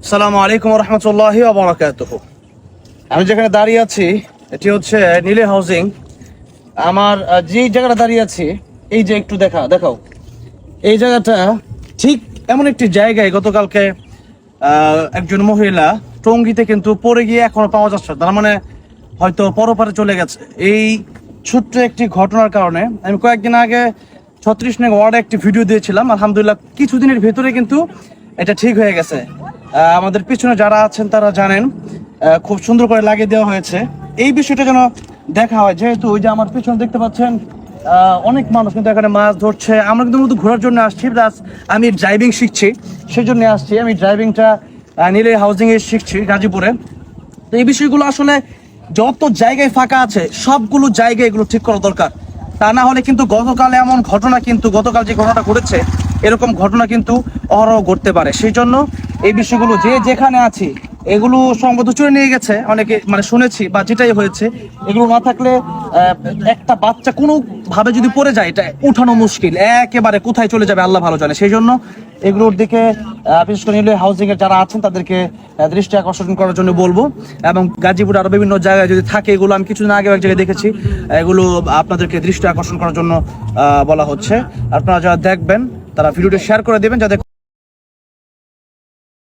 আসসালামু আলাইকুম রহমতুল্লাহি ওয়া বারাকাতুহু। আমি যেখানে দাঁড়িয়ে আছি এটি হচ্ছে নীলে হাউজিং। আমার যে জায়গাটা দাঁড়িয়ে আছি, এই যে একটু দেখাও এই জায়গাটা ঠিক এমন একটি জায়গায় গতকালকে একজন মহিলা টঙ্গিতে কিন্তু পড়ে গিয়ে এখনো পাওয়া যাচ্ছে, তার মানে হয়তো পরপারে চলে গেছে। এই ছোট্ট একটি ঘটনার কারণে আমি কয়েকদিন আগে 36 নং ওয়ার্ডে একটি ভিডিও দিয়েছিলাম। আলহামদুলিল্লাহ কিছুদিনের ভেতরে কিন্তু এটা ঠিক হয়ে গেছে। আমাদের পিছনে যারা আছেন তারা জানেন, খুব সুন্দর করে লাগিয়ে দেওয়া হয়েছে। এই বিষয়টা যেন দেখা হয়, যেহেতু ওই যে আমার পিছনে দেখতে পাচ্ছেন অনেক মানুষ কিন্তু এখানে মাছ ধরছে। আমরা কিন্তু মূলত ঘোরার জন্য আসছি, প্লাস আমি ড্রাইভিং শিখছি, সেই জন্য আসছি। আমি ড্রাইভিংটা নীলে হাউজিংয়ে শিখছি গাজীপুরে। তো এই বিষয়গুলো আসলে যত জায়গায় ফাঁকা আছে সবগুলো জায়গায় এগুলো ঠিক করা দরকার। তা না হলে কিন্তু গতকাল এমন ঘটনা, কিন্তু গতকাল যে ঘটনাটা ঘটেছে এরকম ঘটনা কিন্তু অহরহ ঘটতে পারে। সেই জন্য এই বিষয়গুলো যে যেখানে আছি এগুলো সম্ভবত চুরে নিয়ে গেছে অনেকে, মানে শুনেছি, বা যেটাই হয়েছে এগুলো না থাকলে একটা বাচ্চা কোনো ভাবে যদি পড়ে যায় এটা উঠানো মুশকিল, একেবারে কোথায় চলে যাবে আল্লাহ ভালো জানে। সেই জন্য এগুলোর দিকে বিশেষ করে নিলে হাউজিং এর যারা আছেন তাদেরকে দৃষ্টি আকর্ষণ করার জন্য বলবো। এবং গাজীপুর আরো বিভিন্ন জায়গায় যদি থাকে, এগুলো আমি কিছুদিন আগে এক জায়গায় দেখেছি, এগুলো আপনাদেরকে দৃষ্টি আকর্ষণ করার জন্য বলা হচ্ছে। আপনারা যারা দেখবেন তারা ভিডিওটা শেয়ার করে দেবেন যাতে